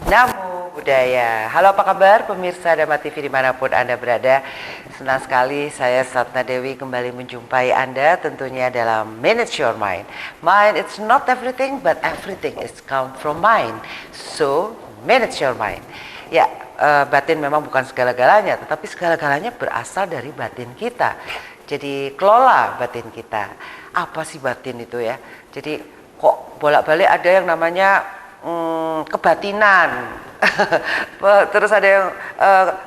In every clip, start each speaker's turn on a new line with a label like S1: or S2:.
S1: Namo Buddhaya. Halo, apa kabar pemirsa Dhamma TV dimanapun Anda berada. Senang sekali saya Satna Dewi kembali menjumpai Anda tentunya dalam Manage Your Mind. Mind it's not everything but everything is come from mind. So manage your mind. Ya, batin memang bukan segala-galanya, tetapi segala-galanya berasal dari batin kita. Jadi kelola batin kita. Apa sih batin itu ya? Jadi kok bolak-balik ada yang namanya kebatinan, terus ada yang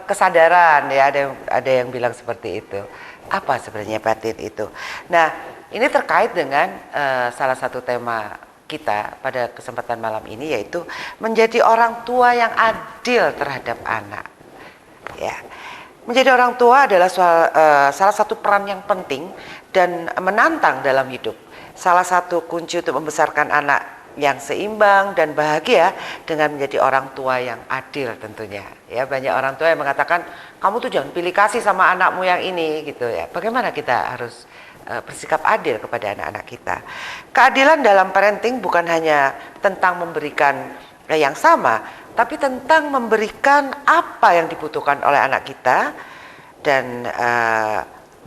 S1: kesadaran ya, ada yang bilang seperti itu. Apa sebenarnya batin itu? Nah, ini terkait dengan salah satu tema kita pada kesempatan malam ini, yaitu menjadi orang tua yang adil terhadap anak. Ya, menjadi orang tua adalah salah satu peran yang penting dan menantang dalam hidup. Salah satu kunci untuk membesarkan anak yang seimbang dan bahagia dengan menjadi orang tua yang adil tentunya. Ya, banyak orang tua yang mengatakan kamu tuh jangan pilih kasih sama anakmu yang ini gitu ya. Bagaimana kita harus bersikap adil kepada anak-anak kita? Keadilan dalam parenting bukan hanya tentang memberikan yang sama, tapi tentang memberikan apa yang dibutuhkan oleh anak kita dan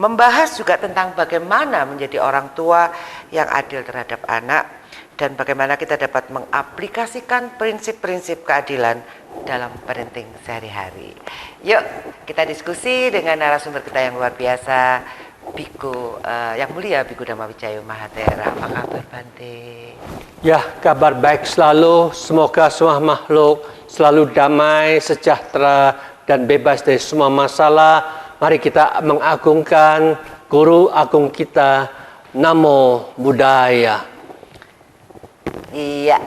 S1: membahas juga tentang bagaimana menjadi orang tua yang adil terhadap anak dan bagaimana kita dapat mengaplikasikan prinsip-prinsip keadilan dalam parenting sehari-hari. Yuk kita diskusi dengan narasumber kita yang luar biasa, Biku yang mulia Biku Dhamma Wijaya Mahathera. Apa kabar Bante?
S2: Ya, kabar baik selalu. Semoga semua makhluk selalu damai, sejahtera dan bebas dari semua masalah. Mari kita mengagungkan Guru Agung kita. Namo Buddhaya.
S1: Iya,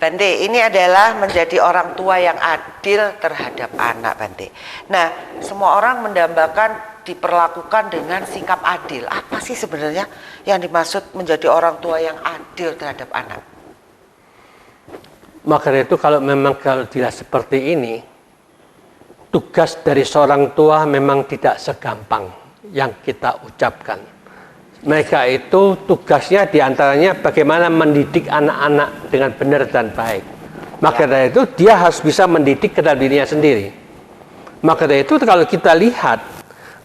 S1: Bante, ini adalah menjadi orang tua yang adil terhadap anak, Bante. Nah, semua orang mendambakan diperlakukan dengan sikap adil. Apa sih sebenarnya yang dimaksud menjadi orang tua yang adil terhadap anak?
S2: Maka dari itu kalau tidak seperti ini, tugas dari seorang tua memang tidak segampang yang kita ucapkan. Mereka itu tugasnya diantaranya bagaimana mendidik anak-anak dengan benar dan baik. Maka dari itu dia harus bisa mendidik ke dalam dirinya sendiri. Maka dari itu kalau kita lihat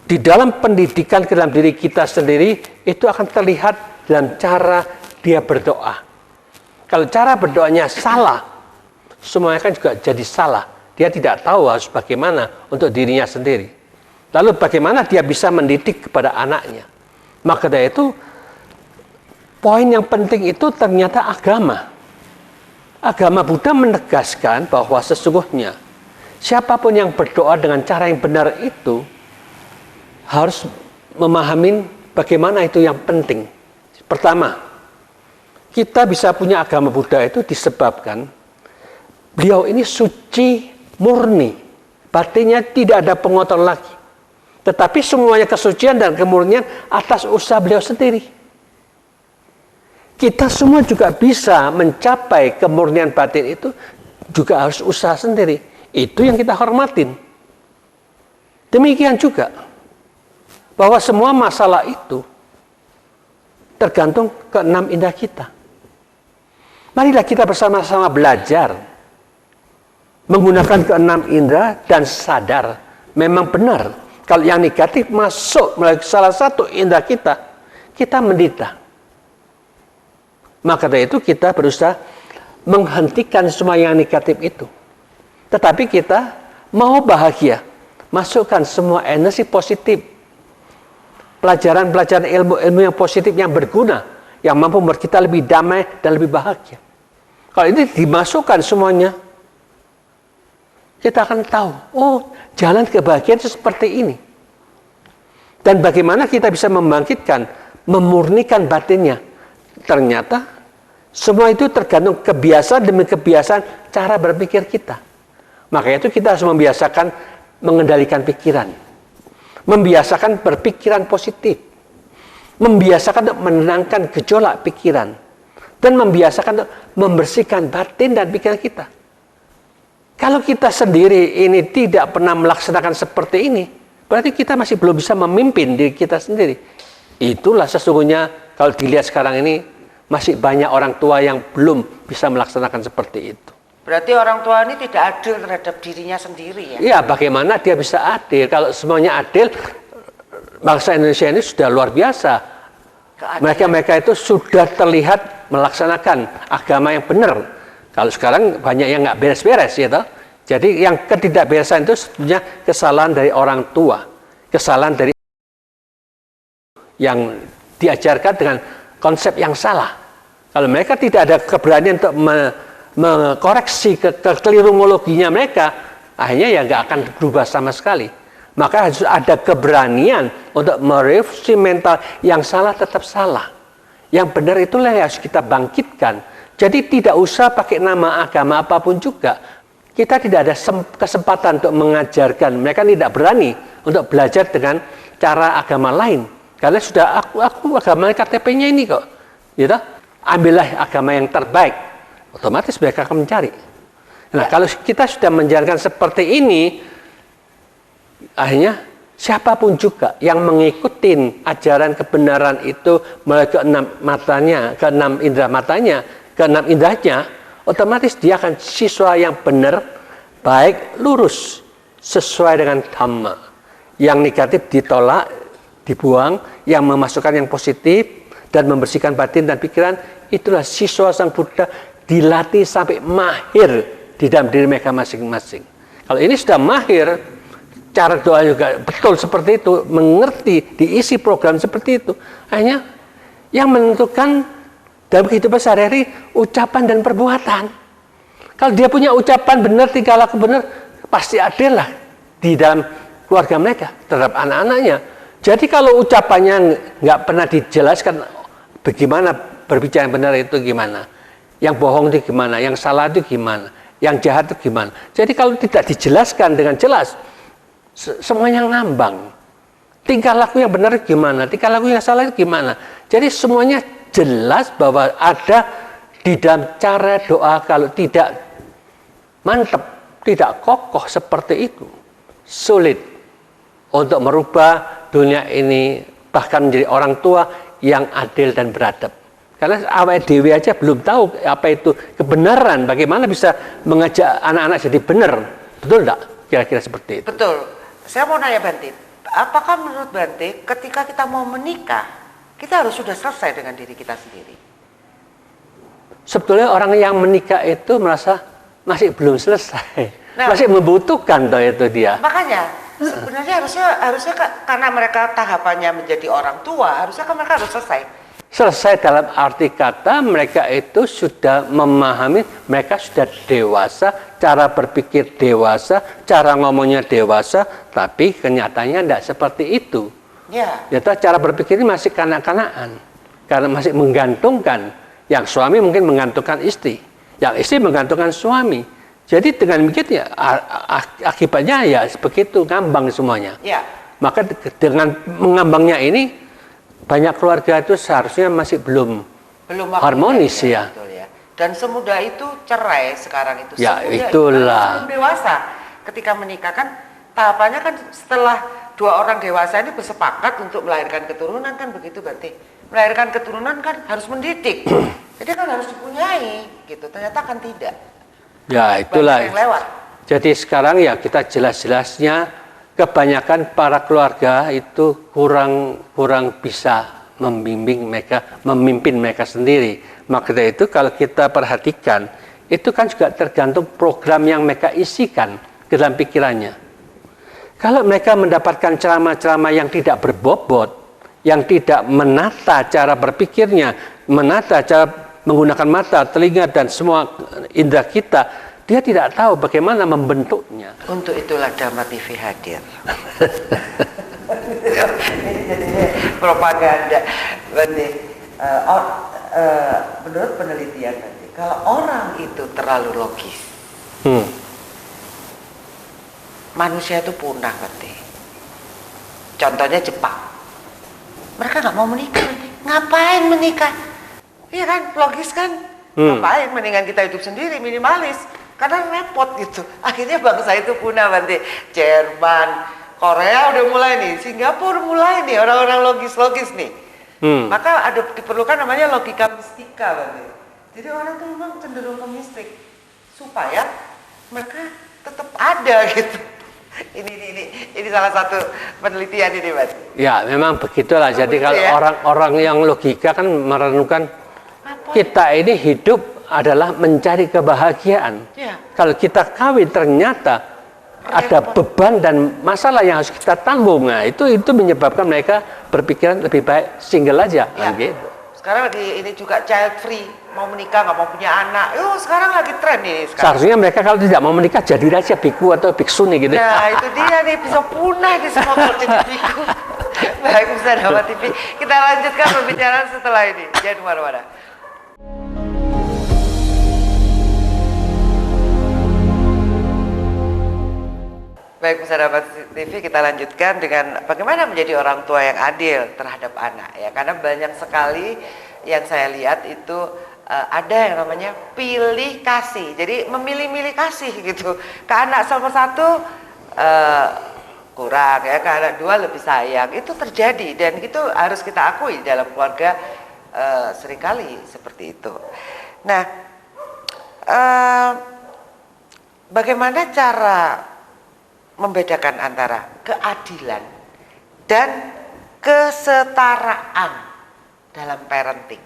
S2: di dalam pendidikan ke dalam diri kita sendiri, itu akan terlihat dalam cara dia berdoa. Kalau cara berdoanya salah, semuanya kan juga jadi salah. Dia tidak tahu harus bagaimana untuk dirinya sendiri. Lalu bagaimana dia bisa mendidik kepada anaknya. Maka dari itu, poin yang penting itu ternyata agama. Agama Buddha menegaskan bahwa sesungguhnya siapapun yang berdoa dengan cara yang benar itu harus memahami bagaimana itu yang penting. Pertama, kita bisa punya agama Buddha itu disebabkan beliau ini suci, murni. Batinnya tidak ada pengotor lagi. Tetapi semuanya kesucian dan kemurnian atas usaha beliau sendiri. Kita semua juga bisa mencapai kemurnian batin itu juga harus usaha sendiri. Itu yang kita hormatin. Demikian juga bahwa semua masalah itu tergantung keenam indera kita. Marilah kita bersama-sama belajar menggunakan keenam indera dan sadar memang benar. Kalau yang negatif masuk melalui salah satu indera kita menderita. Maka dari itu kita berusaha menghentikan semua yang negatif itu. Tetapi kita mau bahagia, masukkan semua energi positif. Pelajaran-pelajaran ilmu-ilmu yang positif yang berguna, yang mampu membuat kita lebih damai dan lebih bahagia. Kalau ini dimasukkan semuanya, kita akan tahu, oh jalan kebahagiaan itu seperti ini. Dan bagaimana kita bisa membangkitkan, memurnikan batinnya. Ternyata semua itu tergantung kebiasaan demi kebiasaan cara berpikir kita. Makanya itu kita harus membiasakan mengendalikan pikiran. Membiasakan berpikiran positif. Membiasakan untuk menenangkan gejolak pikiran. Dan membiasakan untuk membersihkan batin dan pikiran kita. Kalau kita sendiri ini tidak pernah melaksanakan seperti ini, berarti kita masih belum bisa memimpin diri kita sendiri. Itulah sesungguhnya kalau dilihat sekarang ini, masih banyak orang tua yang belum bisa melaksanakan seperti itu.
S1: Berarti orang tua ini tidak adil terhadap dirinya sendiri ya?
S2: Iya, bagaimana dia bisa adil? Kalau semuanya adil, bangsa Indonesia ini sudah luar biasa. Mereka itu sudah terlihat melaksanakan agama yang benar. Kalau sekarang banyak yang nggak beres-beres, gitu. Jadi yang ketidakberesan itu sebetulnya kesalahan dari orang tua, kesalahan dari yang diajarkan dengan konsep yang salah. Kalau mereka tidak ada keberanian untuk mengkoreksi kekeliruologinya mereka, akhirnya ya nggak akan berubah sama sekali. Maka harus ada keberanian untuk merevisi mental yang salah tetap salah. Yang benar itulah yang harus kita bangkitkan. Jadi tidak usah pakai nama agama apapun juga. Kita tidak ada kesempatan untuk mengajarkan. Mereka tidak berani untuk belajar dengan cara agama lain. Karena sudah aku agama KTP-nya ini kok. Gitu? Ambillah agama yang terbaik. Otomatis mereka akan mencari. Nah, kalau kita sudah menjalankan seperti ini, akhirnya siapapun juga yang mengikuti ajaran kebenaran itu melalui keenam indera matanya, keenam indahnya, otomatis dia akan siswa yang benar, baik, lurus, sesuai dengan dhamma. Yang negatif ditolak, dibuang, yang memasukkan yang positif dan membersihkan batin dan pikiran, itulah siswa Sang Buddha dilatih sampai mahir di dalam diri mereka masing-masing. Kalau ini sudah mahir, cara doa juga betul seperti itu, mengerti, diisi program seperti itu. Hanya yang menentukan dalam kehidupan sehari-hari ucapan dan perbuatan. Kalau dia punya ucapan benar, tingkah laku benar, pasti adil lah di dalam keluarga mereka terhadap anak-anaknya. Jadi kalau ucapannya nggak pernah dijelaskan bagaimana berbicara yang benar itu gimana, yang bohong itu gimana, yang salah itu gimana, yang jahat itu gimana. Jadi kalau tidak dijelaskan dengan jelas, semuanya ngambang. Tingkah laku yang benar gimana, tingkah laku yang salah itu gimana. Jadi semuanya jelas bahwa ada di dalam cara doa. Kalau tidak mantap, tidak kokoh seperti itu, sulit untuk merubah dunia ini, bahkan menjadi orang tua yang adil dan beradab. Karena awal dewi aja belum tahu apa itu kebenaran, bagaimana bisa mengajak anak-anak jadi benar. Betul enggak? Kira-kira seperti itu.
S1: Betul. Saya mau nanya Bante, apakah menurut Bante ketika kita mau menikah, kita harus sudah selesai dengan diri kita sendiri?
S2: Sebetulnya orang yang menikah itu merasa masih belum selesai. Masih membutuhkan toh itu dia.
S1: Makanya sebenarnya harusnya karena mereka tahapannya menjadi orang tua, harusnya kan mereka harus selesai.
S2: Selesai dalam arti kata mereka itu sudah memahami, mereka sudah dewasa, cara berpikir dewasa, cara ngomongnya dewasa, tapi kenyataannya tidak seperti itu. Ya. Cara berpikir ini masih kanak-kanakan, karena masih menggantungkan. Yang suami mungkin menggantungkan istri, yang istri menggantungkan suami. Jadi dengan begitu ya akibatnya ya begitu ngambang semuanya. Ya. Maka dengan mengambangnya ini banyak keluarga itu seharusnya masih belum harmonis ya.
S1: Betul ya. Dan semudah itu cerai sekarang itu.
S2: Ya itulah.
S1: Sebelum dewasa, ketika menikah kan tahapannya kan setelah dua orang dewasa ini bersepakat untuk melahirkan keturunan kan begitu berarti. Melahirkan keturunan kan harus mendidik. Jadi kan harus dipunyai gitu. Ternyata kan tidak.
S2: Ya itulah.
S1: Lewat.
S2: Jadi sekarang ya kita jelas-jelasnya kebanyakan para keluarga itu kurang bisa memimpin mereka sendiri. Maka dari itu kalau kita perhatikan, itu kan juga tergantung program yang mereka isikan ke dalam pikirannya. Kalau mereka mendapatkan ceramah-ceramah yang tidak berbobot, yang tidak menata cara berpikirnya, menata cara menggunakan mata, telinga, dan semua indera kita, dia tidak tahu bagaimana membentuknya.
S1: Untuk itulah Dhamma TV hadir. Propaganda. Menurut penelitian nanti, kalau orang itu terlalu logis, manusia itu punah nanti. Contohnya Jepang. Mereka nggak mau menikah nanti. Ngapain menikah? Iya kan, logis kan? Ngapain? Mendingan kita hidup sendiri, minimalis. Karena repot gitu. Akhirnya bangsa itu punah nanti. Jerman, Korea udah mulai nih, Singapura mulai nih, orang-orang logis-logis nih. Maka diperlukan namanya logika mistika nanti. Jadi orang itu memang cenderung ke mistik. supaya mereka tetap ada gitu. Ini salah satu penelitian ini, Mas.
S2: Ya, memang begitulah. Jadi kalau
S1: ya?
S2: orang-orang yang logika kan merenungkan kita ini hidup adalah mencari kebahagiaan.
S1: Ya.
S2: Kalau kita kawin ternyata ada beban dan masalah yang harus kita tanggung. Nah, itu menyebabkan mereka berpikiran lebih baik single aja.
S1: Ya.
S2: Gitu.
S1: Sekarang lagi ini juga child free, mau menikah nggak mau punya anak. Sekarang lagi tren ini sekarang.
S2: Seharusnya mereka kalau tidak mau menikah jadi aja biku atau biksuni gitu.
S1: Nah, itu dia nih, bisa punah di semua kalau jadi biku. Baik, Pemirsa Dharma TV, kita lanjutkan pembicaraan setelah ini. Jangan kemana-mana. Baik, Pemirsa Dharma TV, kita lanjutkan dengan bagaimana menjadi orang tua yang adil terhadap anak ya. Karena banyak sekali yang saya lihat itu ada yang namanya pilih kasih. Jadi memilih-milih kasih gitu. Ke anak nomor satu kurang ya, ke anak dua lebih sayang. Itu terjadi dan itu harus kita akui dalam keluarga seringkali seperti itu. Nah, bagaimana cara membedakan antara keadilan dan kesetaraan dalam parenting?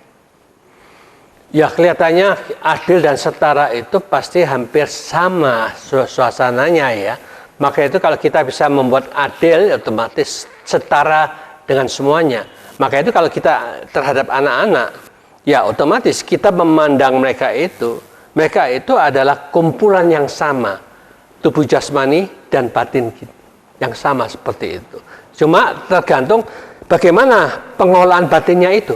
S2: Ya, kelihatannya adil dan setara itu pasti hampir sama suasananya ya. Maka itu kalau kita bisa membuat adil, otomatis setara dengan semuanya. Maka itu kalau kita terhadap anak-anak, ya otomatis kita memandang mereka itu adalah kumpulan yang sama, tubuh jasmani dan batin yang sama seperti itu. Cuma tergantung bagaimana pengelolaan batinnya itu.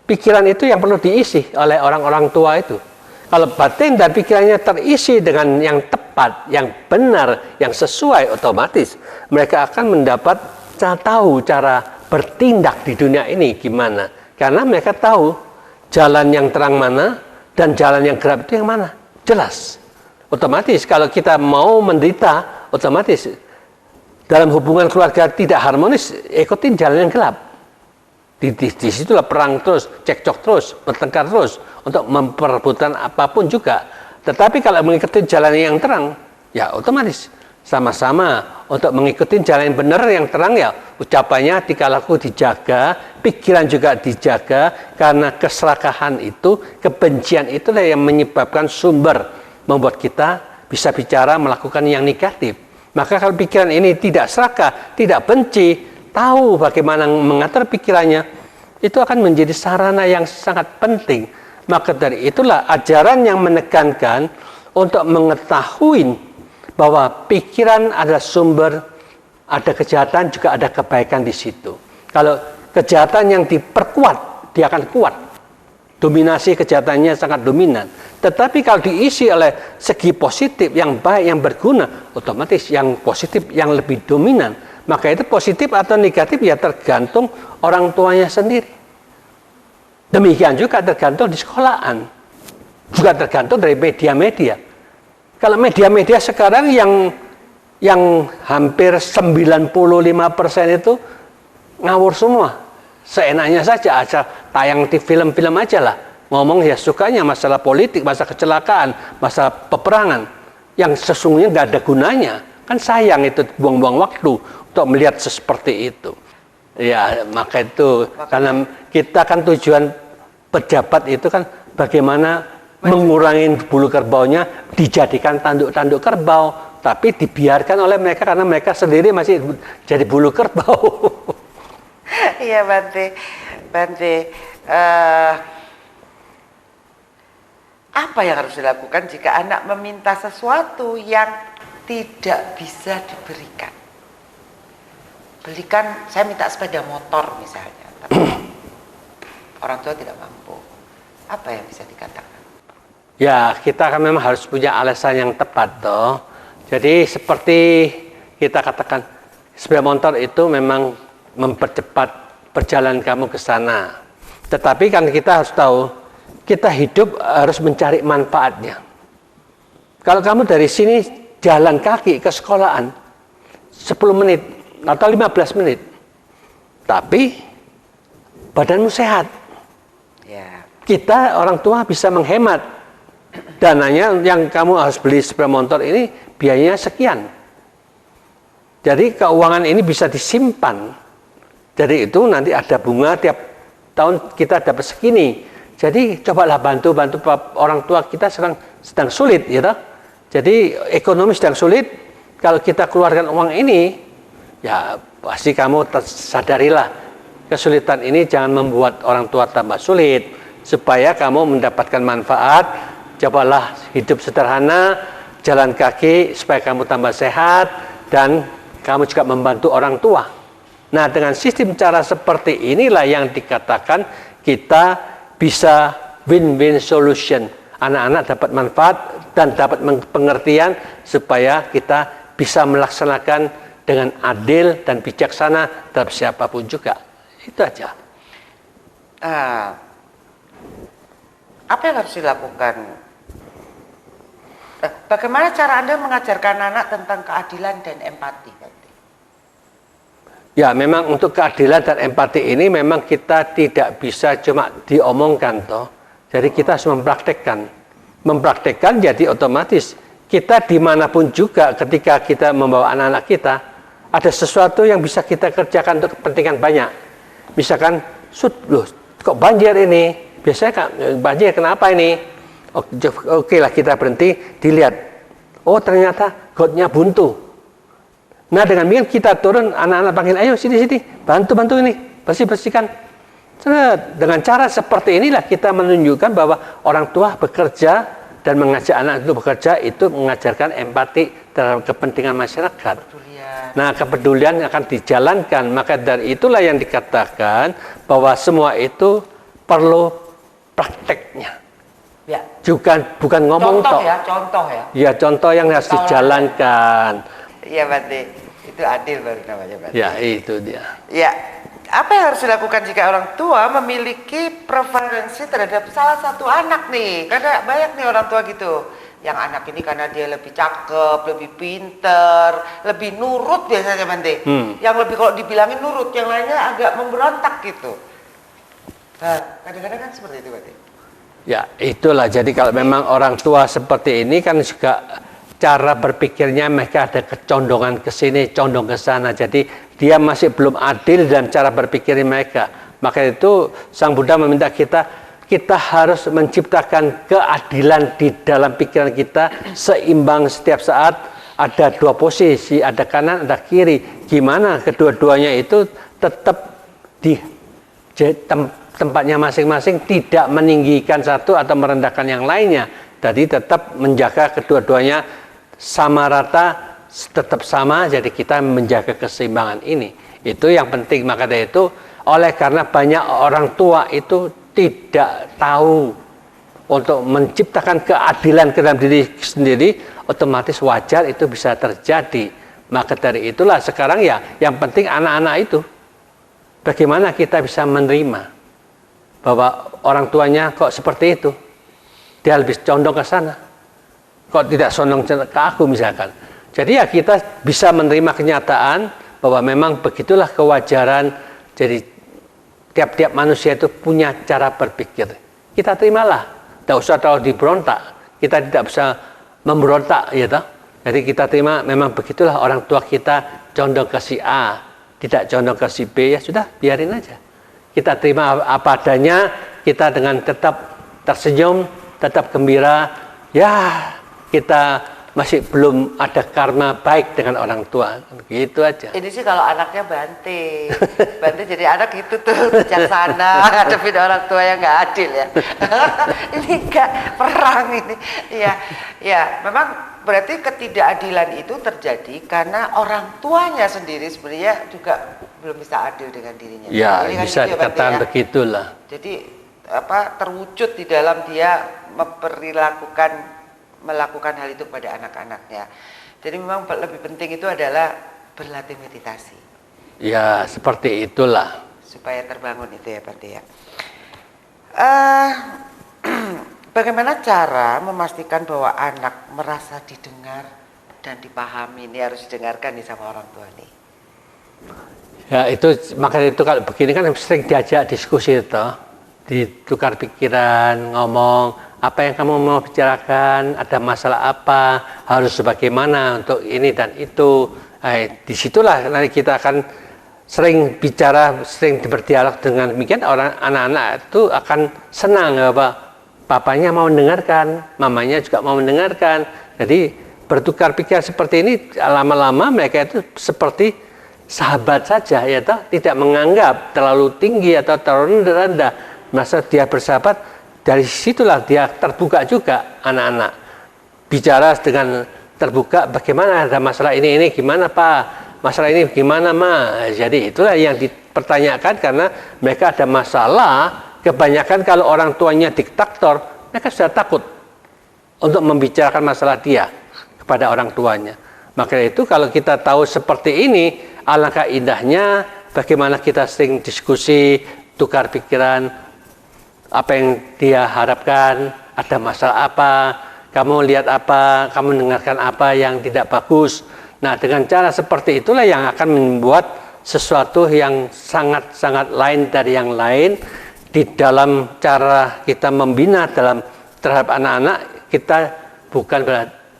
S2: Pikiran itu yang perlu diisi oleh orang-orang tua itu. Kalau batin dan pikirannya terisi dengan yang tepat, yang benar, yang sesuai, otomatis mereka akan mendapat tahu cara bertindak di dunia ini gimana. Karena mereka tahu jalan yang terang mana dan jalan yang gelap itu yang mana. Jelas. Otomatis kalau kita mau menderita, otomatis dalam hubungan keluarga tidak harmonis, ikutin jalan yang gelap. Di situlah perang terus, cekcok terus, bertengkar terus untuk memperebutkan apapun juga. Tetapi kalau mengikuti jalan yang terang, ya otomatis sama-sama untuk mengikuti jalan yang benar yang terang ya ucapannya tingkah laku dijaga, pikiran juga dijaga, karena keserakahan itu, kebencian itulah yang menyebabkan sumber membuat kita bisa bicara melakukan yang negatif. Maka kalau pikiran ini tidak serakah, tidak benci, tahu bagaimana mengatur pikirannya, itu akan menjadi sarana yang sangat penting. Maka dari itulah ajaran yang menekankan untuk mengetahui bahwa pikiran adalah sumber, ada kejahatan juga ada kebaikan di situ. Kalau kejahatan yang diperkuat, dia akan kuat. Dominasi kejahatannya sangat dominan. Tetapi kalau diisi oleh segi positif, yang baik, yang berguna, otomatis yang positif yang lebih dominan. Maka itu positif atau negatif ya tergantung orang tuanya sendiri. Demikian juga tergantung di sekolahan. Juga tergantung dari media-media. Kalau media-media sekarang yang hampir 95% itu ngawur semua. Seenaknya saja, asal tayang di film-film aja lah. Ngomong ya sukanya masalah politik, masalah kecelakaan, masalah peperangan. Yang sesungguhnya nggak ada gunanya. Kan sayang itu buang-buang waktu untuk melihat seperti itu. Ya, maka itu karena kita kan tujuan pejabat itu kan bagaimana mengurangi bulu kerbaunya, dijadikan tanduk-tanduk kerbau, tapi dibiarkan oleh mereka karena mereka sendiri masih jadi bulu kerbau.
S1: Iya, Bante. Apa yang harus dilakukan jika anak meminta sesuatu yang tidak bisa diberikan? Belikan, saya minta sepeda motor misalnya, tapi orang tua tidak mampu. Apa yang bisa dikatakan?
S2: Ya, kita kan memang harus punya alasan yang tepat toh. Jadi seperti kita katakan, sepeda motor itu memang mempercepat perjalanan kamu ke sana. Tetapi kan kita harus tahu, kita hidup harus mencari manfaatnya. Kalau kamu dari sini jalan kaki ke sekolahan 10 menit atau 15 menit, tapi badanmu sehat.
S1: Ya.
S2: Kita orang tua bisa menghemat dananya yang kamu harus beli sepeda motor ini biayanya sekian. Jadi keuangan ini bisa disimpan. Jadi itu nanti ada bunga tiap tahun kita dapat segini. Jadi cobalah bantu orang tua kita sedang sulit, gitu. Jadi ekonomi sedang sulit. Kalau kita keluarkan uang ini, ya pasti kamu sadarilah kesulitan ini jangan membuat orang tua tambah sulit. Supaya kamu mendapatkan manfaat, cobalah hidup sederhana, jalan kaki supaya kamu tambah sehat dan kamu juga membantu orang tua. Nah, dengan sistem cara seperti inilah yang dikatakan kita bisa win-win solution. Anak-anak dapat manfaat dan dapat pengertian supaya kita bisa melaksanakan dengan adil dan bijaksana terhadap siapapun juga. Itu aja.
S1: Apa yang harus dilakukan? Bagaimana cara Anda mengajarkan anak tentang keadilan dan empati?
S2: Ya, memang untuk keadilan dan empati ini memang kita tidak bisa cuma diomongkan toh. Jadi kita harus mempraktekkan. Mempraktekkan jadi otomatis kita dimanapun juga ketika kita membawa anak-anak kita, ada sesuatu yang bisa kita kerjakan untuk kepentingan banyak. Misalkan, loh, kok banjir ini? Biasanya banjir kenapa ini? Oke lah kita berhenti, dilihat. Oh ternyata gotnya buntu. Nah dengan demikian kita turun, anak-anak panggil, ayo sini, bantu ini, bersihkan. Dengan cara seperti inilah kita menunjukkan bahwa orang tua bekerja dan mengajak anak itu bekerja itu mengajarkan empati terhadap kepentingan masyarakat. Nah kepedulian akan dijalankan, maka dari itulah yang dikatakan bahwa semua itu perlu prakteknya.
S1: Ya.
S2: Bukan ngomong
S1: contoh ya, contoh ya.
S2: Ya contoh yang harus dijalankan.
S1: Iya Bante, itu adil baru namanya Bante.
S2: Ya itu dia.
S1: Ya, apa yang harus dilakukan jika orang tua memiliki preferensi terhadap salah satu anak nih? Karena banyak nih orang tua gitu, yang anak ini karena dia lebih cakep, lebih pinter, lebih nurut biasanya Bante. Yang lebih kalau dibilangin nurut, yang lainnya agak memberontak gitu. Nah, kadang-kadang kan seperti itu Bante.
S2: Ya itulah, jadi kalau memang orang tua seperti ini kan juga cara berpikirnya mereka ada kecondongan ke sini, condong ke sana. Jadi dia masih belum adil dalam cara berpikir mereka. Maka itu Sang Buddha meminta kita harus menciptakan keadilan di dalam pikiran kita, seimbang setiap saat. Ada dua posisi, ada kanan, ada kiri. Gimana kedua-duanya itu tetap di tempatnya masing-masing, tidak meninggikan satu atau merendahkan yang lainnya. Jadi tetap menjaga kedua-duanya sama rata, tetap sama, jadi kita menjaga keseimbangan ini. Itu yang penting. Maka dari itu, oleh karena banyak orang tua itu tidak tahu untuk menciptakan keadilan ke dalam diri sendiri, otomatis wajar itu bisa terjadi. Maka dari itulah sekarang ya, yang penting anak-anak itu, bagaimana kita bisa menerima bahwa orang tuanya kok seperti itu, dia lebih condong ke sana, kok tidak condong ke aku misalkan. Jadi ya kita bisa menerima kenyataan bahwa memang begitulah kewajaran. Jadi tiap-tiap manusia itu punya cara berpikir. Kita terimalah, tidak usah terlalu diberontak. Kita tidak bisa memberontak, ya toh. Jadi kita terima memang begitulah orang tua kita condong ke si A, tidak condong ke si B, ya sudah biarin aja. Kita terima apa adanya, kita dengan tetap tersenyum, tetap gembira, ya kita masih belum ada karma baik dengan orang tua, gitu aja.
S1: Ini sih kalau anaknya Bante jadi anak itu tuh bijaksana ngadepin orang tua yang nggak adil ya. Ini nggak perang ini, ya memang berarti ketidakadilan itu terjadi karena orang tuanya sendiri sebenarnya juga belum bisa adil dengan dirinya.
S2: Ya
S1: kan
S2: bisa
S1: gitu
S2: dikatakan
S1: ya,
S2: begitulah.
S1: Jadi terwujud di dalam dia melakukan hal itu pada anak-anaknya. Jadi memang lebih penting itu adalah berlatih meditasi.
S2: Ya seperti itulah.
S1: Supaya terbangun itu ya Bante ya. Bagaimana cara memastikan bahwa anak merasa didengar dan dipahami? Ini harus didengarkan nih sama orang tua nih.
S2: Ya itu, makanya itu kalau begini kan sering diajak diskusi itu, ditukar pikiran, ngomong. Apa yang kamu mau bicarakan? Ada masalah apa? Harus bagaimana untuk ini dan itu? Disitulah nanti kita akan sering bicara, sering berdialog dengan demikian orang anak-anak itu akan senang bahwa papanya mau mendengarkan, mamanya juga mau mendengarkan. Jadi bertukar pikiran seperti ini lama-lama mereka itu seperti sahabat saja, ya toh, tidak menganggap terlalu tinggi atau terlalu rendah. Masa dia bersahabat, dari situlah dia terbuka juga anak-anak bicara dengan terbuka. Bagaimana ada masalah ini gimana Pak, masalah ini gimana Ma. Jadi itulah yang dipertanyakan karena mereka ada masalah. Kebanyakan kalau orang tuanya diktator, mereka sudah takut untuk membicarakan masalah dia kepada orang tuanya. Maka itu kalau kita tahu seperti ini, alangkah indahnya bagaimana kita sering diskusi, tukar pikiran, apa yang dia harapkan, ada masalah apa, kamu lihat apa, kamu dengarkan apa yang tidak bagus. Nah, dengan cara seperti itulah yang akan membuat sesuatu yang sangat-sangat lain dari yang lain di dalam cara kita membina terhadap anak-anak. Kita bukan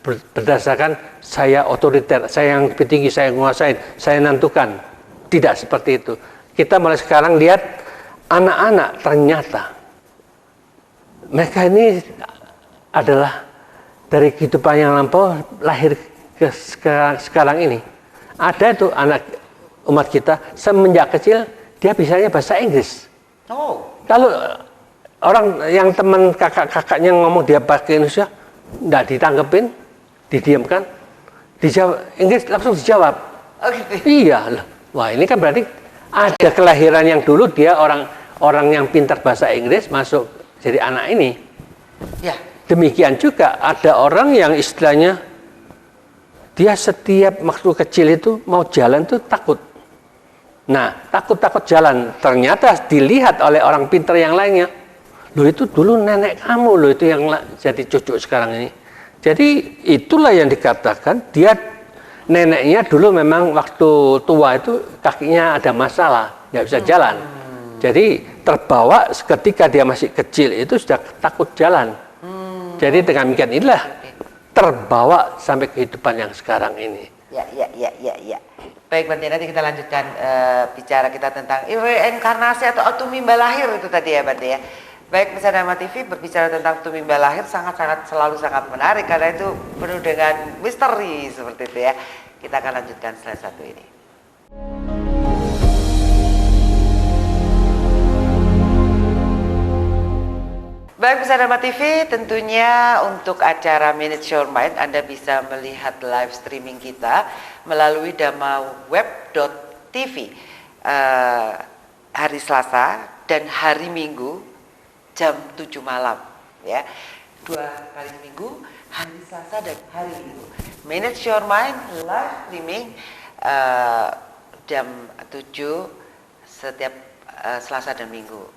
S2: berdasarkan saya otoriter, saya yang lebih tinggi, saya menguasai, saya nentukan. Tidak seperti itu. Kita mulai sekarang lihat anak-anak ternyata mereka ini adalah dari kehidupan yang lampau lahir ke sekarang ini. Ada tuh anak umat kita semenjak kecil dia bisanya bahasa Inggris.
S1: Oh.
S2: Kalau orang yang teman kakak-kakaknya ngomong dia pakai Indonesia, enggak ditanggepin, didiamkan, dijawab Inggris langsung dijawab.
S1: Oh gitu.
S2: Iya, wah ini kan berarti ada kelahiran yang dulu dia orang yang pintar bahasa Inggris masuk jadi anak ini.
S1: Ya.
S2: Demikian juga ada orang yang istilahnya dia setiap waktu kecil itu mau jalan tuh takut. Nah, takut jalan. Ternyata dilihat oleh orang pintar yang lainnya. Loh itu dulu nenek kamu loh itu yang jadi cucu sekarang ini. Jadi itulah yang dikatakan dia neneknya dulu memang waktu tua itu kakinya ada masalah, nggak bisa jalan. Jadi terbawa ketika dia masih kecil itu sudah takut jalan. Jadi dengan demikian inilah terbawa sampai kehidupan yang sekarang ini.
S1: Ya. Baik, Bante, nanti kita lanjutkan bicara kita tentang reinkarnasi atau tumimba lahir itu tadi ya, Bante ya. Baik, Pemirsa Dharma TV berbicara tentang tumimba lahir selalu sangat menarik karena itu penuh dengan misteri seperti itu ya. Kita akan lanjutkan setelah satu ini. Baik, Pemirsa Dharma TV, tentunya untuk acara Manage Your Mind Anda bisa melihat live streaming kita melalui dharmaweb.tv hari Selasa dan hari Minggu jam 7 malam ya. 2 kali seminggu, hari Selasa dan hari Minggu. Manage Your Mind live streaming jam 7 setiap Selasa dan Minggu.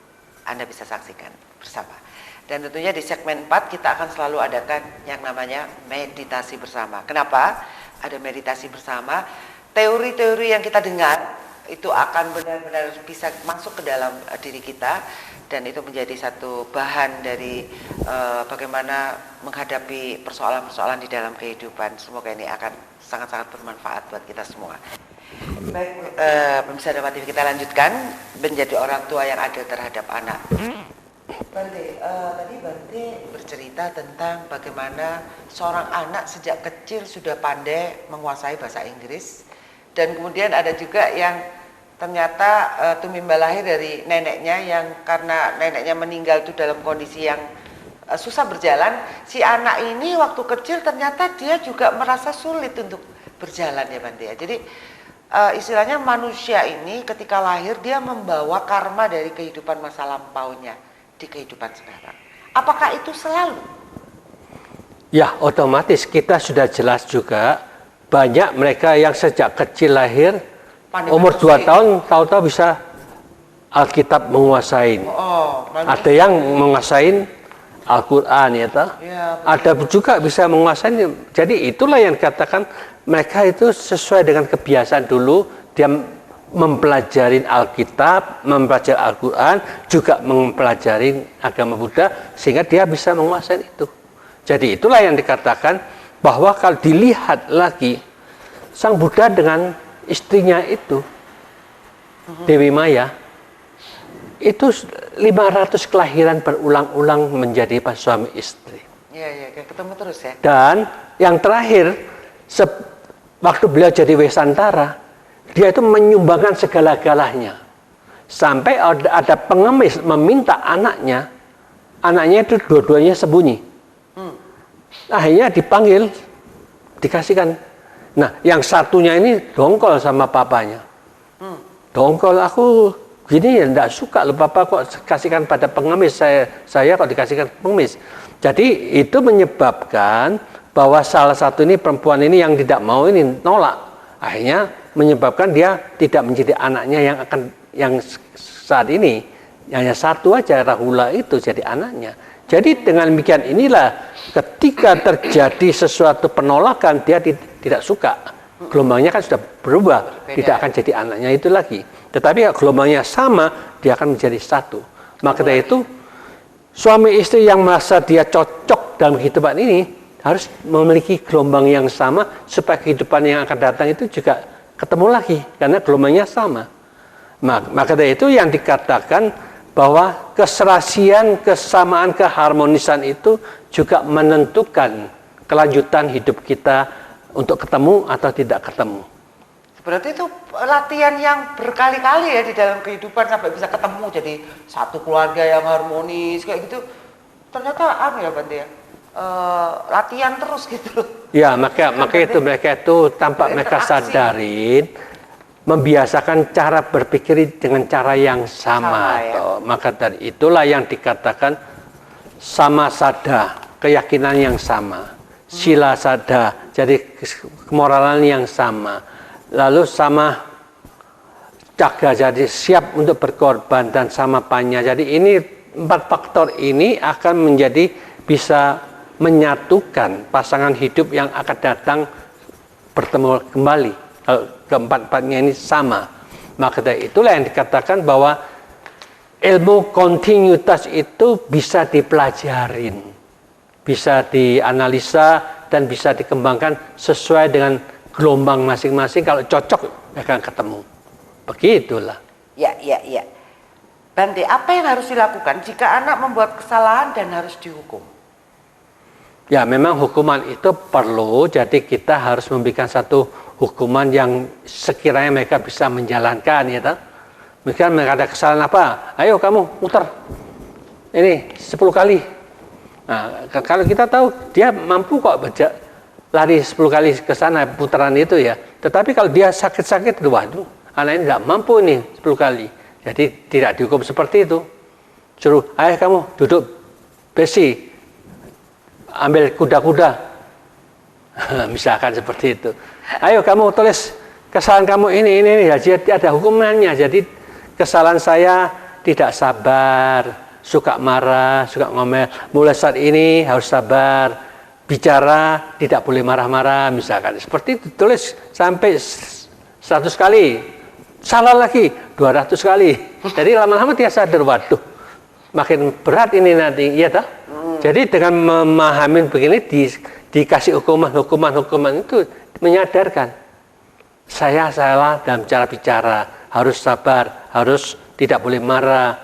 S1: Anda bisa saksikan bersama. Dan tentunya di segmen 4 kita akan selalu adakan yang namanya meditasi bersama. Kenapa? Ada meditasi bersama. Teori-teori yang kita dengar itu akan benar-benar bisa masuk ke dalam diri kita. Dan itu menjadi satu bahan dari bagaimana menghadapi persoalan-persoalan di dalam kehidupan. Semoga ini akan sangat-sangat bermanfaat buat kita semua. Baik, pemirsa Dharma TV, kita lanjutkan menjadi orang tua yang adil terhadap anak. Bante, tadi Bante bercerita tentang bagaimana seorang anak sejak kecil sudah pandai menguasai bahasa Inggris, dan kemudian ada juga yang ternyata tumimba lahir dari neneknya yang karena neneknya meninggal itu dalam kondisi yang susah berjalan. Si anak ini waktu kecil ternyata dia juga merasa sulit untuk berjalan ya Bante ya. Jadi istilahnya manusia ini ketika lahir dia membawa karma dari kehidupan masa lampaunya di kehidupan sekarang. Apakah itu selalu?
S2: Ya, otomatis kita sudah jelas juga banyak mereka yang sejak kecil lahir umur 2 tahun tahu-tahu bisa Alkitab menguasain. Ada yang menguasain Al-Quran ya toh. Ya, ada juga bisa menguasai. Jadi itulah yang dikatakan mereka itu sesuai dengan kebiasaan dulu dia mempelajari Alkitab, mempelajari Al-Quran, juga mempelajari agama Buddha, sehingga dia bisa menguasai itu. Jadi itulah yang dikatakan bahwa kalau dilihat lagi, Sang Buddha dengan istrinya itu, Dewi Maya, itu 500 kelahiran berulang-ulang menjadi pas suami istri.
S1: Iya, kayak ketemu terus ya.
S2: Dan yang terakhir, waktu beliau jadi Wesantara, dia itu menyumbangkan segala-galanya. Sampai ada pengemis meminta anaknya itu dua-duanya sembunyi. Akhirnya dipanggil, dikasihkan. Nah, yang satunya ini dongkol sama papanya. Dongkol, aku gini ya enggak suka loh, papa kok kasihkan pada pengemis, saya kok dikasihkan pengemis. Jadi itu menyebabkan bahwa salah satu ini perempuan ini yang tidak mau ini nolak. Akhirnya menyebabkan dia tidak menjadi anaknya yang saat ini hanya satu aja, Rahula itu jadi anaknya. Jadi dengan demikian inilah ketika terjadi sesuatu penolakan, dia tidak suka. Gelombangnya kan sudah berubah, tidak akan jadi anaknya itu lagi. Tetapi gelombangnya sama, dia akan menjadi satu. Maka dari itu, suami istri yang merasa dia cocok dalam kehidupan ini harus memiliki gelombang yang sama supaya kehidupan yang akan datang itu juga ketemu lagi karena gelombangnya sama. Maka dari itu yang dikatakan bahwa keserasian, kesamaan, keharmonisan itu juga menentukan kelanjutan hidup kita untuk ketemu atau tidak ketemu.
S1: Berarti itu latihan yang berkali-kali ya di dalam kehidupan sampai bisa ketemu jadi satu keluarga yang harmonis kayak gitu. Ternyata ya Bante ya, latihan terus gitu.
S2: Ya, maka itu mereka itu tanpa mereka sadarin membiasakan cara berpikir dengan cara yang sama ya. Maka dari itulah yang dikatakan sama sada, keyakinan yang sama. Sila sada, jadi kemoralan yang sama. Lalu sama jaga, jadi siap untuk berkorban, dan sama panya. Jadi ini 4 faktor ini akan menjadi bisa menyatukan pasangan hidup yang akan datang bertemu kembali. Kalau keempat-empatnya ini sama. Maka dari itulah yang dikatakan bahwa ilmu kontinuitas itu bisa dipelajarin, bisa dianalisa, dan bisa dikembangkan sesuai dengan gelombang masing-masing. Kalau cocok akan ketemu. Begitulah.
S1: Ya. Bante, apa yang harus dilakukan jika anak membuat kesalahan dan harus dihukum?
S2: Ya, memang hukuman itu perlu. Jadi kita harus memberikan satu hukuman yang sekiranya mereka bisa menjalankan, ya toh. Mungkin mereka ada kesalahan apa? Ayo kamu muter ini 10 kali. Nah, kalau kita tahu dia mampu kok lari 10 kali ke sana putaran itu ya. Tetapi kalau dia sakit-sakit, waduh, anak ini tidak mampu nih 10 kali. Jadi tidak dihukum seperti itu. Suruh, ayo kamu duduk besi, ambil kuda-kuda. Misalkan seperti itu. Ayo kamu tulis kesalahan kamu ini. Jadi ada hukumannya. Jadi kesalahan saya tidak sabar, suka marah, suka ngomel. Mulai saat ini harus sabar, bicara tidak boleh marah-marah, misalkan. Seperti itu, tulis sampai 100 kali, salah lagi 200 kali. Jadi lama-lama dia sadar, waduh, makin berat ini nanti, iya toh? Jadi dengan memahami begini, dikasih hukuman itu menyadarkan. Saya salah dalam cara bicara, harus sabar, harus tidak boleh marah.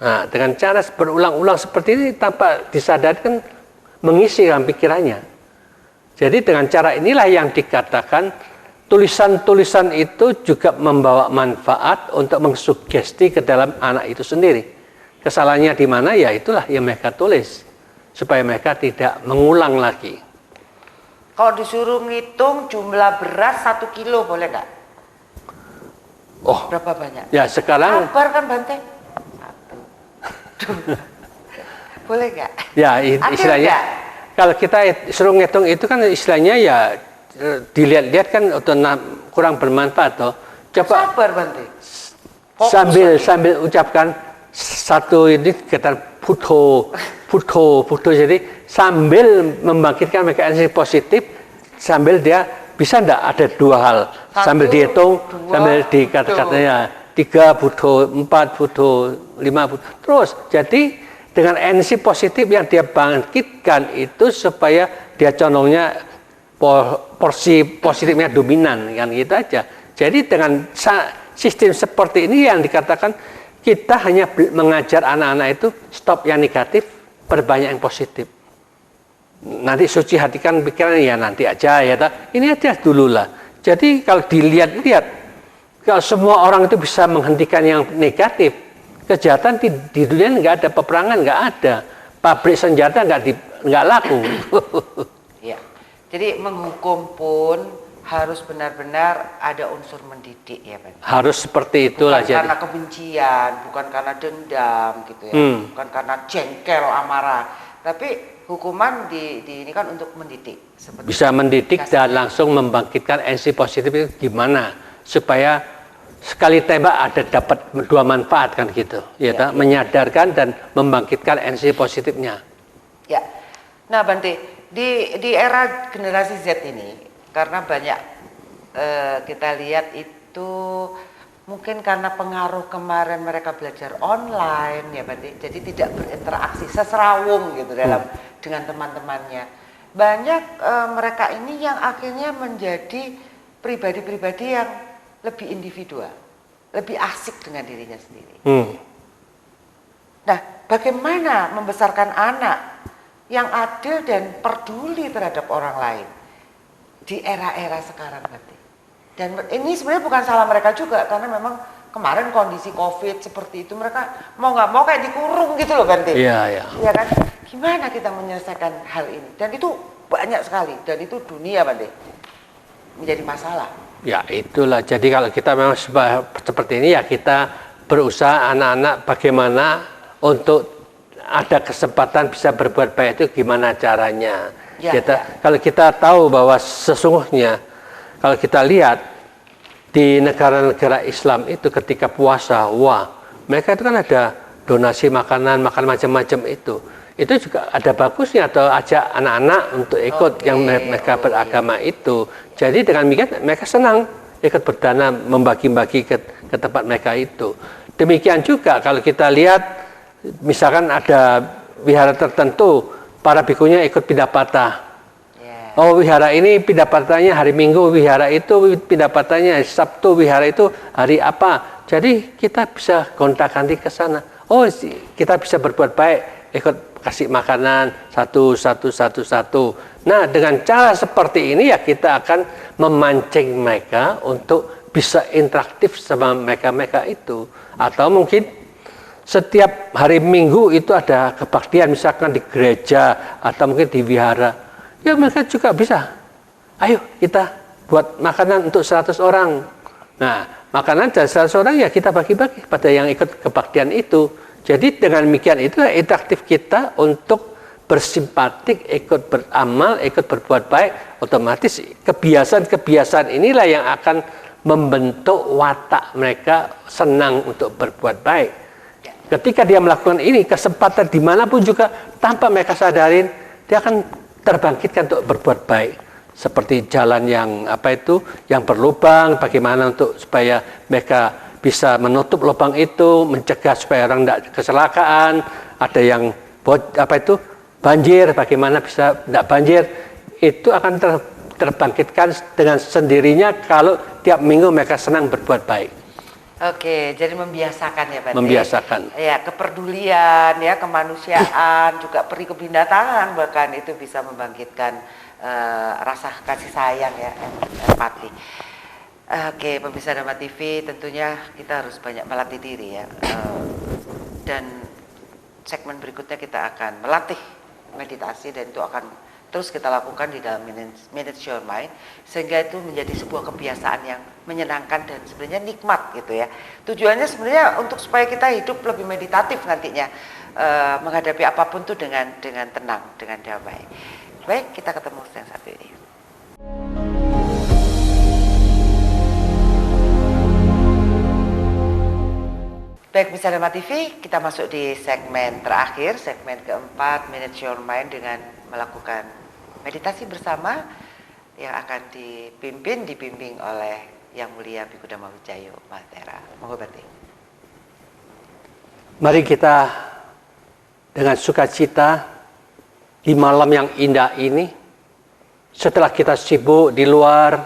S2: Nah, dengan cara berulang-ulang seperti ini tanpa disadarkan mengisi dalam pikirannya. Jadi dengan cara inilah yang dikatakan tulisan-tulisan itu juga membawa manfaat untuk mengsugesti ke dalam anak itu sendiri. Kesalahannya di mana, ya itulah yang mereka tulis supaya mereka tidak mengulang lagi.
S1: Kalau disuruh ngitung jumlah beras 1 kilo boleh nggak?
S2: Oh,
S1: berapa banyak?
S2: Ya sekarang.
S1: Sabar kan Bante? Boleh nggak?
S2: Ya istilahnya gak? Kalau kita suruh ngitung itu kan istilahnya ya dilihat-lihat kan kurang bermanfaat toh. Coba
S1: sabar Bante.
S2: Sambil ucapkan satu ini kata puto. Jadi sambil membangkitkan mereka energi positif, sambil dia Bisa enggak ada dua hal, sambil dihitung, sambil dikata-katanya 3 butuh, 4 butuh, 5 butuh. Terus, jadi dengan energi positif yang dia bangkitkan itu supaya dia condongnya porsi positifnya dominan, kan gitu aja. Jadi dengan sistem seperti ini yang dikatakan kita hanya mengajar anak-anak itu stop yang negatif, perbanyak yang positif. Nanti suci hatikan pikiran ya nanti aja ya. Ini aja dulu lah. Jadi kalau dilihat-lihat, kalau semua orang itu bisa menghentikan yang negatif, kejahatan di dunia nggak ada, peperangan nggak ada, pabrik senjata nggak laku.
S1: Ya. Jadi menghukum pun harus benar-benar ada unsur mendidik ya Pak.
S2: Harus seperti itulah.
S1: Bukan karena kebencian, bukan karena dendam gitu ya, bukan karena jengkel amarah, tapi hukuman ini kan untuk mendidik.
S2: Bisa mendidik dan langsung membangkitkan energi positif itu gimana supaya sekali tembak ada dapat dua manfaat kan gitu, ya. Menyadarkan dan membangkitkan energi positifnya. Ya.
S1: Nah Bante, di era generasi Z ini karena banyak kita lihat itu mungkin karena pengaruh kemarin mereka belajar online ya Bante, jadi tidak berinteraksi seserawung gitu dengan teman-temannya. Banyak mereka ini yang akhirnya menjadi pribadi-pribadi yang lebih individual, lebih asik dengan dirinya sendiri. Nah, bagaimana membesarkan anak yang adil dan peduli terhadap orang lain di era-era sekarang Bante? Dan ini sebenarnya bukan salah mereka juga, karena memang kemarin kondisi COVID seperti itu, mereka mau nggak mau kayak dikurung gitu loh Bante.
S2: Iya.
S1: Ya kan? Gimana kita menyelesaikan hal ini? Dan itu banyak sekali, dan itu dunia Bante menjadi masalah.
S2: Ya itulah, jadi kalau kita memang seperti ini ya kita berusaha anak-anak bagaimana untuk ada kesempatan bisa berbuat baik itu gimana caranya. Kalau kita tahu bahwa sesungguhnya kalau kita lihat di negara-negara Islam itu ketika puasa, mereka itu kan ada donasi makanan macam-macam itu. Itu juga ada bagusnya atau ajak anak-anak untuk ikut yang mereka beragama itu. Jadi dengan demikian mereka senang ikut berdana membagi-bagi ke tempat mereka itu. Demikian juga kalau kita lihat misalkan ada wihara tertentu, para bikunya ikut pindah patah. Oh wihara ini pindah patahnya hari Minggu, wihara itu pindah patahnya Sabtu, wihara itu hari apa. Jadi kita bisa gonta-ganti ke sana. Oh kita bisa berbuat baik, ikut kasih makanan satu. Nah dengan cara seperti ini ya kita akan memancing mereka untuk bisa interaktif sama mereka itu. Atau mungkin setiap hari Minggu itu ada kebaktian misalkan di gereja atau mungkin di wihara. Ya mereka juga bisa. Ayo kita buat makanan untuk 100 orang. Nah makanan dari 100 orang ya kita bagi-bagi pada yang ikut kebaktian itu. Jadi dengan demikian itu interaktif kita untuk bersimpatik, ikut beramal, ikut berbuat baik. Otomatis kebiasaan inilah yang akan membentuk watak mereka senang untuk berbuat baik. Ketika dia melakukan ini, kesempatan dimanapun juga tanpa mereka sadarin, dia akan terbangkitkan untuk berbuat baik. Seperti jalan yang yang berlubang, bagaimana untuk supaya mereka bisa menutup lubang itu, mencegah supaya orang tidak kecelakaan. Ada yang banjir, bagaimana bisa tidak banjir. Itu akan terbangkitkan dengan sendirinya kalau tiap minggu mereka senang berbuat baik.
S1: Oke, jadi membiasakan ya Pak.
S2: Membiasakan.
S1: Ya, kepedulian, ya, kemanusiaan, juga peri kebindatangan bahkan itu bisa membangkitkan rasa kasih sayang ya, empati. Oke, pemirsa Dharma TV, tentunya kita harus banyak melatih diri ya. Dan segmen berikutnya kita akan melatih meditasi dan itu akan terus kita lakukan di dalam Manage Your Mind sehingga itu menjadi sebuah kebiasaan yang menyenangkan dan sebenarnya nikmat gitu ya. Tujuannya sebenarnya untuk supaya kita hidup lebih meditatif nantinya, menghadapi apapun tuh dengan tenang, dengan damai. Baik, kita ketemu yang satu ini. Baik, pemirsa Dharma TV, kita masuk di segmen terakhir, segmen keempat, Manage Your Mind dengan melakukan meditasi bersama. yang akan dibimbing oleh Yang Mulia Bhikkhu Dhamma Wijayo Mahathera. Monggo Bante.
S2: Mari kita dengan sukacita di malam yang indah ini, setelah kita sibuk di luar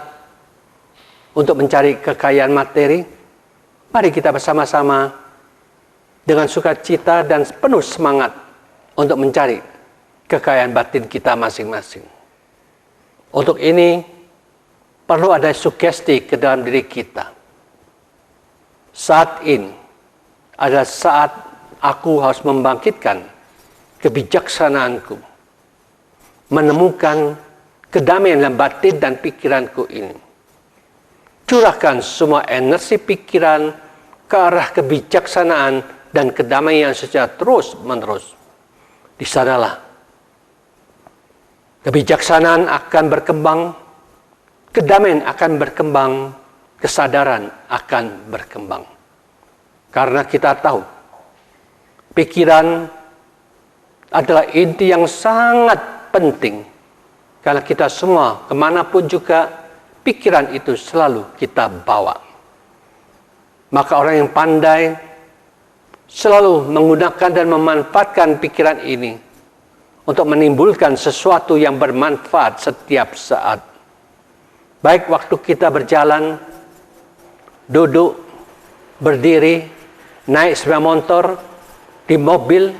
S2: untuk mencari kekayaan materi, mari kita bersama-sama dengan sukacita dan penuh semangat untuk mencari kekayaan batin kita masing-masing. Untuk ini perlu ada sugesti ke dalam diri kita. Saat ini adalah saat aku harus membangkitkan kebijaksanaanku, menemukan kedamaian dalam batin dan pikiranku ini. Curahkan semua energi pikiran ke arah kebijaksanaan dan kedamaian secara terus-menerus. Di sanalah kebijaksanaan akan berkembang, kedamaian akan berkembang, kesadaran akan berkembang. Karena kita tahu, pikiran adalah inti yang sangat penting. Karena kita semua, kemanapun juga, pikiran itu selalu kita bawa. Maka orang yang pandai selalu menggunakan dan memanfaatkan pikiran ini untuk menimbulkan sesuatu yang bermanfaat setiap saat. Baik waktu kita berjalan, duduk, berdiri, naik sepeda motor, di mobil,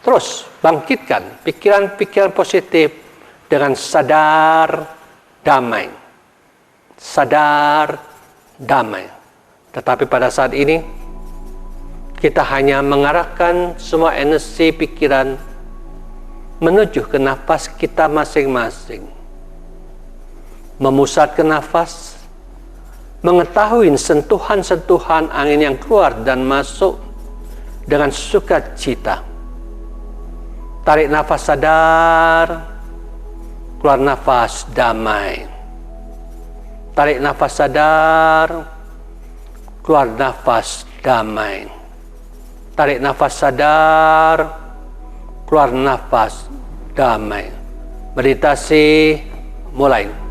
S2: terus bangkitkan pikiran-pikiran positif dengan sadar damai. Sadar damai. Tetapi pada saat ini, kita hanya mengarahkan semua energi pikiran menuju ke nafas kita masing-masing. Memusat ke nafas, mengetahui sentuhan-sentuhan angin yang keluar dan masuk dengan sukacita. Tarik nafas sadar, keluar nafas damai. Tarik nafas sadar, keluar nafas damai. Tarik nafas sadar, keluar nafas damai. Meditasi mulai.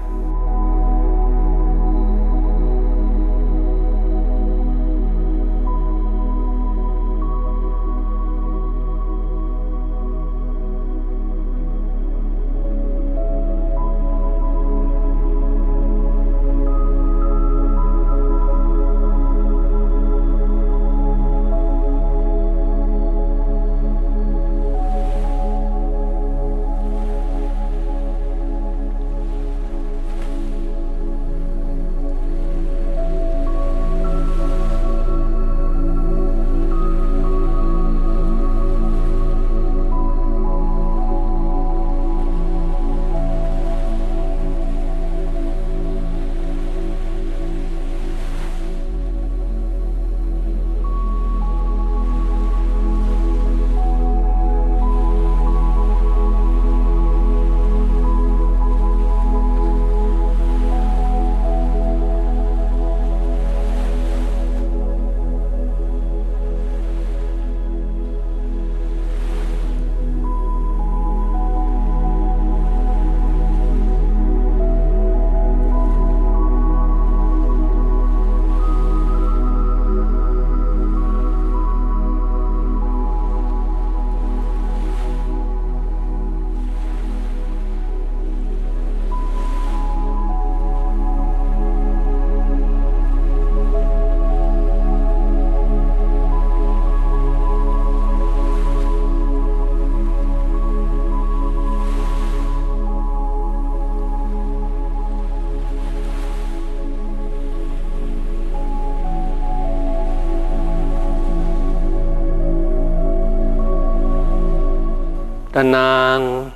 S2: Tenang,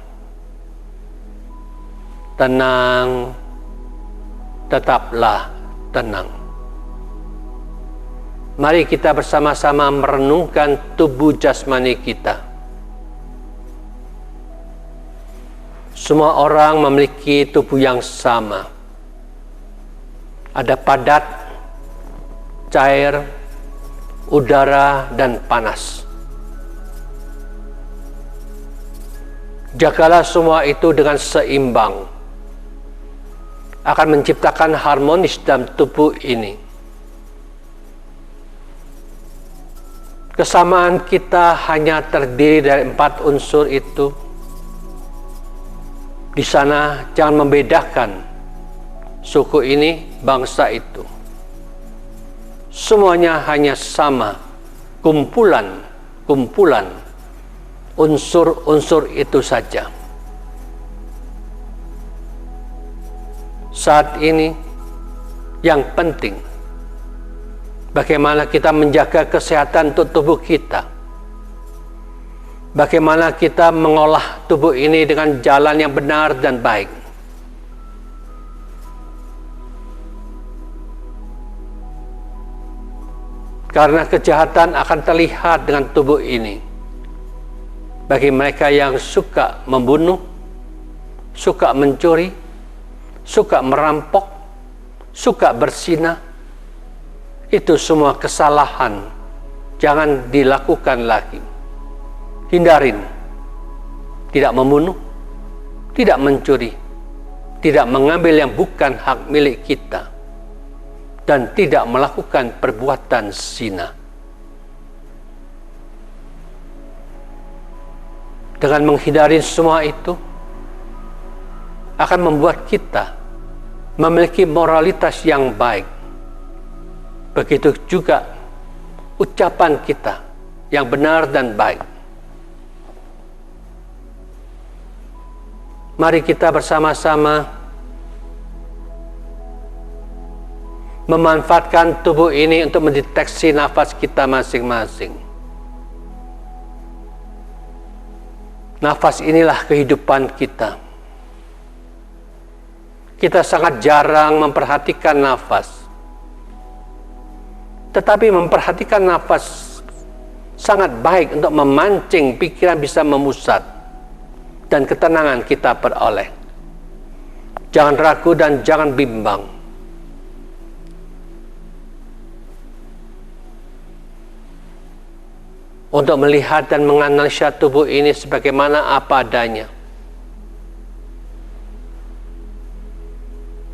S2: tenang, tetaplah tenang. Mari kita bersama-sama merenungkan tubuh jasmani kita. Semua orang memiliki tubuh yang sama. Ada padat, cair, udara, dan panas. Jagalah semua itu dengan seimbang. akan menciptakan harmonis dalam tubuh ini. Kesamaan kita hanya terdiri dari 4 unsur itu. Di sana jangan membedakan suku ini, bangsa itu. Semuanya hanya sama, kumpulan unsur-unsur itu saja. Saat ini yang penting bagaimana kita menjaga kesehatan untuk tubuh kita. Bagaimana kita mengolah tubuh ini dengan jalan yang benar dan baik. Karena kejahatan akan terlihat dengan tubuh ini. Bagi mereka yang suka membunuh, suka mencuri, suka merampok, suka berzina, itu semua kesalahan. Jangan dilakukan lagi. Hindarin. Tidak membunuh, tidak mencuri, tidak mengambil yang bukan hak milik kita, dan tidak melakukan perbuatan zina. Dengan menghindari semua itu akan membuat kita memiliki moralitas yang baik. Begitu juga ucapan kita yang benar dan baik. Mari kita bersama-sama memanfaatkan tubuh ini untuk mendeteksi nafas kita masing-masing. Nafas inilah kehidupan kita. Kita sangat jarang memperhatikan nafas. Tetapi memperhatikan nafas sangat baik untuk memancing pikiran bisa memusat dan ketenangan kita peroleh. Jangan ragu dan jangan bimbang. Untuk melihat dan menganalisa tubuh ini sebagaimana apa adanya.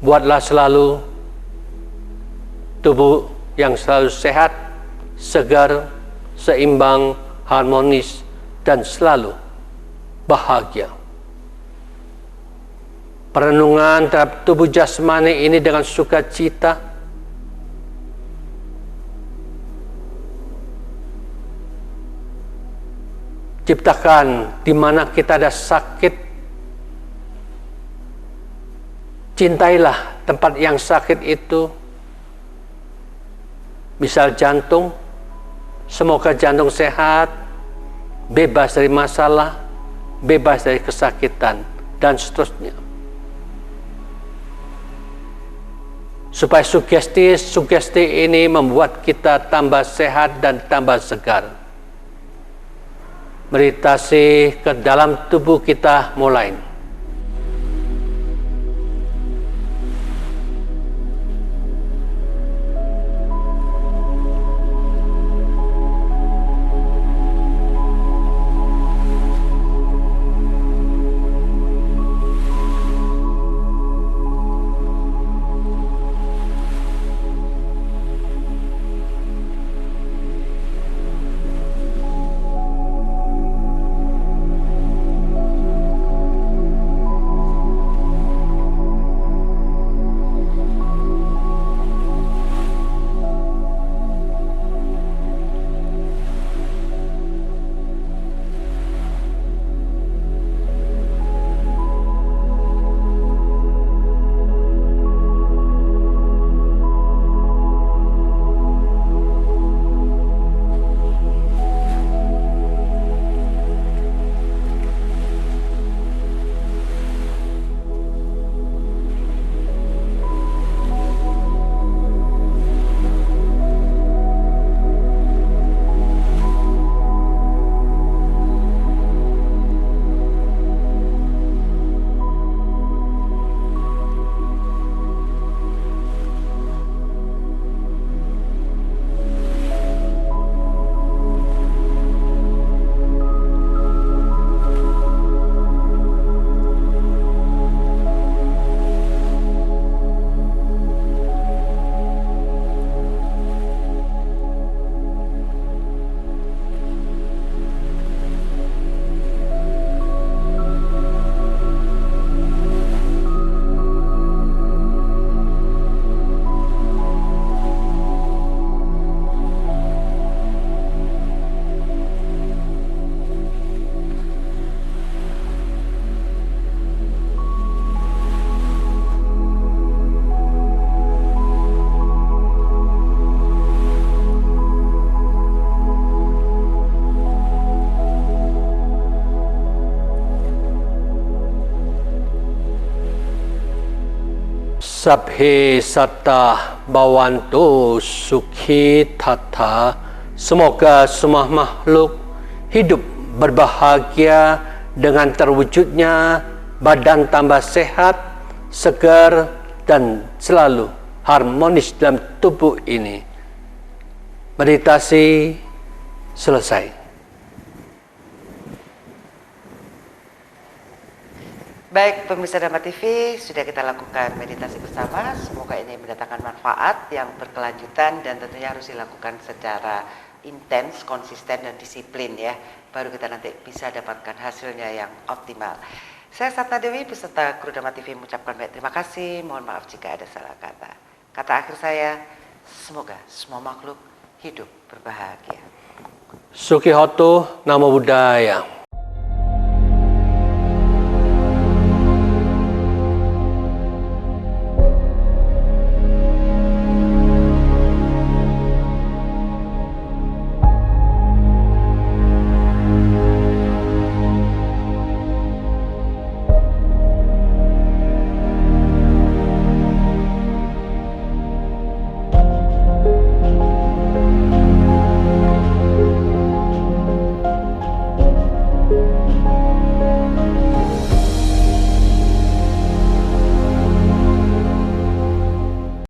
S2: Buatlah selalu tubuh yang selalu sehat, segar, seimbang, harmonis, dan selalu bahagia. Perenungan terhadap tubuh jasmani ini dengan sukacita, ciptakan di mana kita ada sakit, cintailah tempat yang sakit itu. Misal jantung, semoga jantung sehat, bebas dari masalah, bebas dari kesakitan, dan seterusnya. Supaya sugesti ini membuat kita tambah sehat dan tambah segar. Meditasi ke dalam tubuh kita mulai. Sabhe satta bhavantu sukhi tata. Semoga semua makhluk hidup berbahagia dengan terwujudnya badan tambah sehat, segar, dan selalu harmonis dalam tubuh ini. Meditasi selesai.
S1: Baik, pemirsa Dharma TV, sudah kita lakukan meditasi bersama. Semoga ini mendatangkan manfaat yang berkelanjutan dan tentunya harus dilakukan secara intens, konsisten, dan disiplin ya. Baru kita nanti bisa dapatkan hasilnya yang optimal. Saya Satna Dewi, peserta kru Dharma TV mengucapkan banyak terima kasih. Mohon maaf jika ada salah kata. Kata akhir saya, semoga semua makhluk hidup berbahagia.
S2: Sukhi Hotu, Namo Buddhaya.